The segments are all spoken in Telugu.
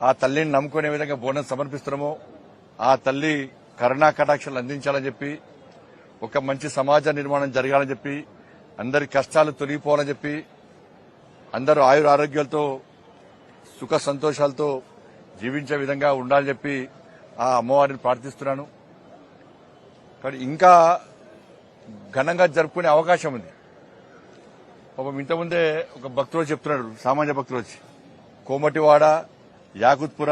ఆ తల్లిని నమ్ముకునే విధంగా బోనం సమర్పిస్తున్నామో ఆ తల్లి కరుణా కటాక్షాలు అందించాలని చెప్పి ఒక మంచి సమాజ నిర్మాణం జరగాలని చెప్పి అందరి కష్టాలు తొలగిపోవాలని చెప్పి అందరూ ఆయుర ఆరోగ్యాలతో సుఖ సంతోషాలతో జీవించే విధంగా ఉండాలని చెప్పి ఆ అమ్మవారిని ప్రార్థిస్తున్నాను. కానీ ఇంకా ఘనంగా జరుపుకునే అవకాశం ఉంది. పాపం ఇంతకుముందే ఒక భక్తుడు చెప్తున్నాడు, సామాన్య భక్తుడు వచ్చి కోమటివాడ, యాకుత్పుర,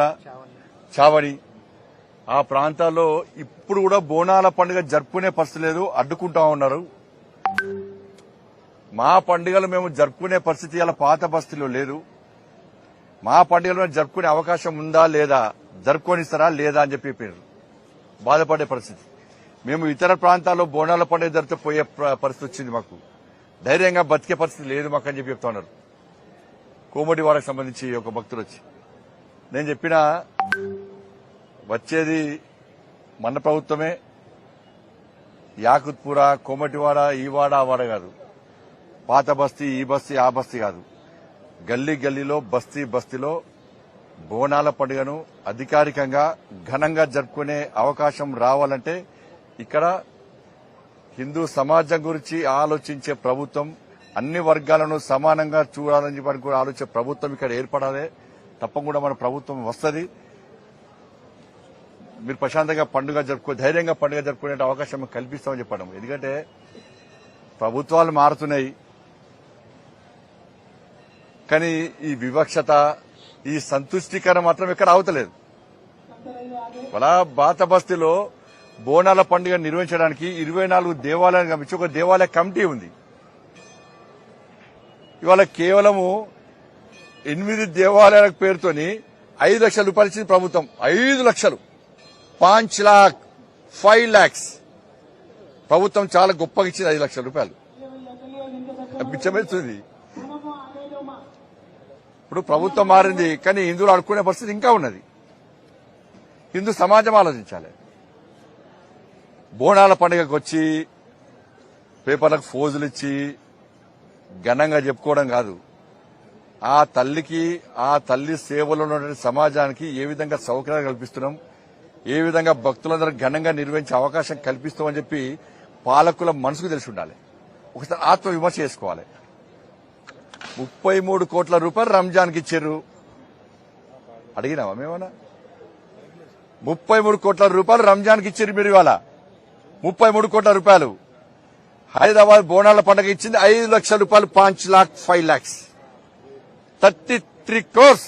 చావడి ఆ ప్రాంతాల్లో ఇప్పుడు కూడా బోనాల పండుగ జరుపుకునే పరిస్థితి లేదు, అడ్డుకుంటా ఉన్నారు. మా పండుగలు మేము జరుపుకునే పరిస్థితి అలా పాత బస్తీలో లేదు. మా పండుగలు జరుపుకునే అవకాశం ఉందా లేదా, జరుపుకొనిస్తారా లేదా అని చెప్పి బాధపడే పరిస్థితి. మేము ఇతర ప్రాంతాల్లో బోనాల పండుగ జరిపితే పోయే పరిస్థితి వచ్చింది. మాకు ధైర్యంగా బతికే పరిస్థితి లేదు మాకు అని చెప్పి చెప్తా ఉన్నారు. కోమటివాడకు సంబంధించి ఒక భక్తులు వచ్చి నేను చెప్పిన వచ్చేది మన ప్రభుత్వమే. యాకుత్పుర, కోమటివాడ, ఈ వాడ ఆ వాడ కాదు, పాత బస్తీ, ఈ బస్తీ, ఆ బస్తీ కాదు, గల్లీ గల్లీలో బస్తీ బస్తీలో బోనాల పండుగను అధికారికంగా ఘనంగా జరుపుకునే అవకాశం రావాలంటే ఇక్కడ హిందూ సమాజం గురించి ఆలోచించే ప్రభుత్వం, అన్ని వర్గాలను సమానంగా చూడాలని చెప్పి కూడా ఆలోచించే ప్రభుత్వం ఇక్కడ ఏర్పడాలి. తప్పకుండా మన ప్రభుత్వం వస్తుంది. మీరు ప్రశాంతంగా పండుగ ధైర్యంగా పండుగ జరుపుకునే అవకాశం కల్పిస్తామని చెప్పడం. ఎందుకంటే ప్రభుత్వాలు మారుతున్నాయి, కానీ ఈ వివక్షత, ఈ సంతుష్టీకరణ మాత్రం ఇక్కడ అవతలేదు. అలా బాత బస్తీలో బోనాల పండుగ నిర్వహించడానికి 24 దేవాలయాలు గమనించి ఒక దేవాలయ కమిటీ ఉంది. ఇవాళ కేవలము 8 దేవాలయాల పేరుతోని 5 లక్షల రూపాయలు ఇచ్చింది ప్రభుత్వం. 5 లక్షలు, 5 लाख 5 lakhs ప్రభుత్వం చాలా గొప్పగా ఇచ్చింది. 5 లక్షల రూపాయలు పిచ్చమెత్తుంది. ఇప్పుడు ప్రభుత్వం మారింది, కానీ హిందువులు అడుక్కునే పరిస్థితి ఇంకా ఉన్నది. హిందూ సమాజం ఆలోచించాలి. బోనాల పండుగకు వచ్చి పేపర్లకు ఫోజులు ఇచ్చి ఘనంగా చెప్పుకోవడం కాదు. ఆ తల్లికి, ఆ తల్లి సేవలో ఉన్న సమాజానికి ఏ విధంగా సౌకర్యాలు కల్పిస్తున్నాం, ఏ విధంగా భక్తులందరూ ఘనంగా నిర్వహించే అవకాశం కల్పిస్తామని చెప్పి పాలకుల మనసుకు తెలిసి ఉండాలి. ఒకసారి ఆత్మవిమర్శ చేసుకోవాలి. 33 కోట్ల రూపాయలు రంజాన్కి ఇచ్చారు. అడిగినావా మేమన్నా? 33 కోట్ల రూపాయలు రంజాన్కి ఇచ్చారు మీరు. ఇవాళ 33 కోట్ల రూపాయలు. హైదరాబాద్ బోనాల పండుగ ఇచ్చింది 5 లక్షల రూపాయలు, 5 लाख 5 lakhs 33 crores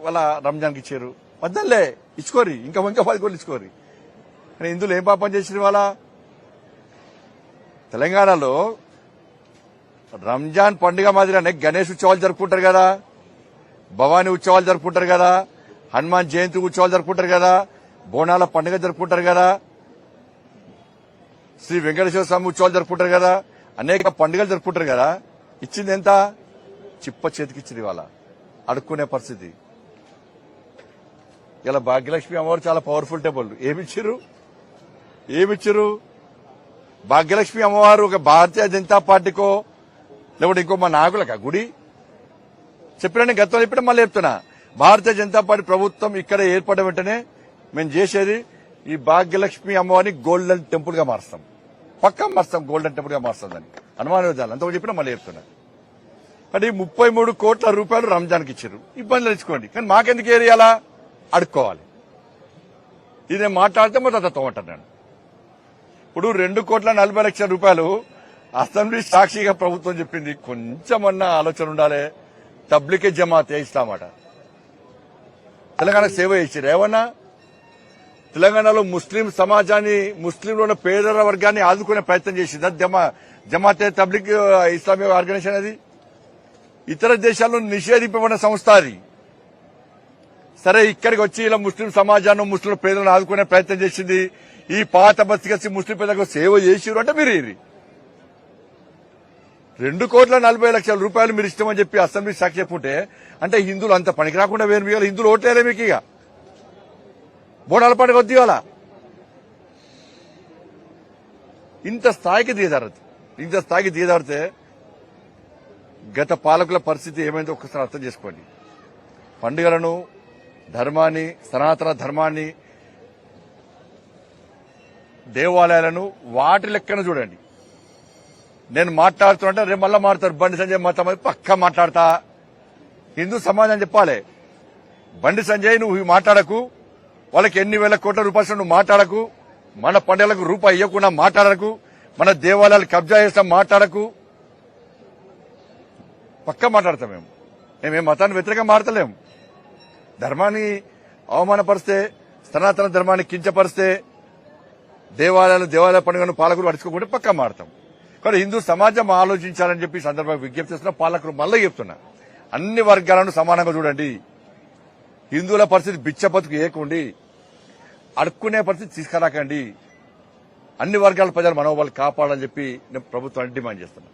వాళ్ళ రంజాన్కి ఇచ్చారు. వద్దలే ఇచ్చుకోరి, ఇంకా 10 కోట్లు ఇచ్చుకోరి. కానీ ఇందులో ఏం పాపం చేసిన వాళ్ళ తెలంగాణలో రంజాన్ పండుగ మాదిరిగానే గణేష్ ఉత్సవాలు జరుపుకుంటారు కదా, భవానీ ఉత్సవాలు జరుపుకుంటారు కదా, హనుమాన్ జయంతి ఉత్సవాలు జరుపుకుంటారు కదా, బోనాల పండుగ జరుపుకుంటారు కదా, శ్రీ వెంకటేశ్వర స్వామి ఉత్సవాలు జరుపుకుంటారు కదా, అనేక పండుగలు జరుపుకుంటారు కదా. ఇచ్చింది ఎంత? చిప్ప చేతికిచ్చింది. వాళ్ళ అడుక్కునే పరిస్థితి. ఇలా భాగ్యలక్ష్మి అమ్మవారు చాలా పవర్ఫుల్ టెంపుల్. ఏమిచ్చారు? భాగ్యలక్ష్మి అమ్మవారు ఒక భారతీయ జనతా పార్టీకో లేకపోతే ఇంకో మా నాయకులకా గుడి చెప్పినా, గతంలో చెప్పినా మళ్ళీ చెప్తున్నా. భారతీయ జనతా పార్టీ ప్రభుత్వం ఇక్కడ ఏర్పడిన వెంటనే మేము చేసేది ఈ భాగ్యలక్ష్మి అమ్మవారిని గోల్డెన్ టెంపుల్ గా మారుస్తాం. పక్కా మారుస్తాం, గోల్డెన్ టెంపుల్ గా మారుస్తాం. దాన్ని అనుమానం విధాలు అంతకు చెప్పినా మళ్ళీ చెప్తున్నా. కానీ 33 కోట్ల రూపాయలు రంజాన్కి ఇచ్చారు. ఇబ్బందులు ఇచ్చుకోండి, కానీ మాకెందుకు ఏరియాలా అడుక్కోవాలి. ఇదే మాట్లాడితే మొదట తోమంటాను నేను. ఇప్పుడు 2,40,00,000 రూపాయలు అసెంబ్లీ సాక్షిగా ప్రభుత్వం చెప్పింది. కొంచెమన్నా ఆలోచన ఉండాలి. తబ్లికే జమాతే ఇస్తామాట తెలంగాణకు సేవ చేశారు. ఏమన్నా తెలంగాణలో ముస్లిం సమాజాన్ని, ముస్లింలో ఉన్న పేదల వర్గాన్ని ఆదుకునే ప్రయత్నం చేసింది జమాతే తబ్లిక్ ఇస్లామిక్ ఆర్గనైజేషన్. అది ఇతర దేశాల్లో నిషేధింపబడిన సంస్థ. అది సరే ఇక్కడికి వచ్చి ఇలా ముస్లిం సమాజాన్ని, ముస్లిం పేదలను ఆదుకునే ప్రయత్నం చేసింది. ఈ పాత బతికేసి ముస్లిం పేదలకు సేవ చేసిరు అంటే మీరు 2,40,00,000 రూపాయలు మీరు ఇష్టమని చెప్పి అసెంబ్లీ సాక్షి చెప్పుంటే అంటే హిందువులు అంత పనికి రాకుండా వేరు మిగాలి. హిందువులు ఓట్లేరే మీకు. ఇక బోనాల పండుగ వద్దు. ఇవాళ ఇంత స్థాయికి దిగజారితే గత పాలకుల పరిస్థితి ఏమైందో ఒక్కసారి అర్థం చేసుకోండి. పండుగలను, ధర్మాన్ని, సనాతన ధర్మాన్ని, దేవాలయాలను వాటి లెక్కన చూడండి. నేను మాట్లాడుతుంటే రేపు మళ్ళా మాట్లాడతారు బండి సంజయ్ మతం పక్కా మాట్లాడతా. హిందూ సమాజం చెప్పాలి, బండి సంజయ్ నువ్వు మాట్లాడకు, వాళ్ళకి ఎన్ని వేల కోట్ల రూపాయలు నువ్వు మాట్లాడకు, మన పండుగలకు రూపాయి ఇవ్వకుండా మాట్లాడకు, మన దేవాలయాలు కబ్జా చేస్తాం మాట్లాడకు. పక్కా మాట్లాడతాం. మేమేం మతాన్ని వ్యతిరేకంగా మాట్లాడలేము. ధర్మాన్ని అవమానపరిస్తే, సనాతన ధర్మాన్ని కించపరిస్తే, దేవాలయ పండుగను పాలకులు అడుచుకోకుండా పక్కా మాడతాం. కానీ హిందూ సమాజం ఆలోచించాలని చెప్పి సందర్భంగా విజ్ఞప్తి చేస్తున్న పాలకులు మళ్ళీ చెప్తున్నా, అన్ని వర్గాలను సమానంగా చూడండి. హిందువుల పరిస్థితి బిచ్చ బతుకు ఏకుండి, అడుక్కునే పరిస్థితి తీసుకురాకండి. అన్ని వర్గాల ప్రజల మనోబలు కాపాడాలని చెప్పి నేను ప్రభుత్వాన్ని డిమాండ్ చేస్తున్నా.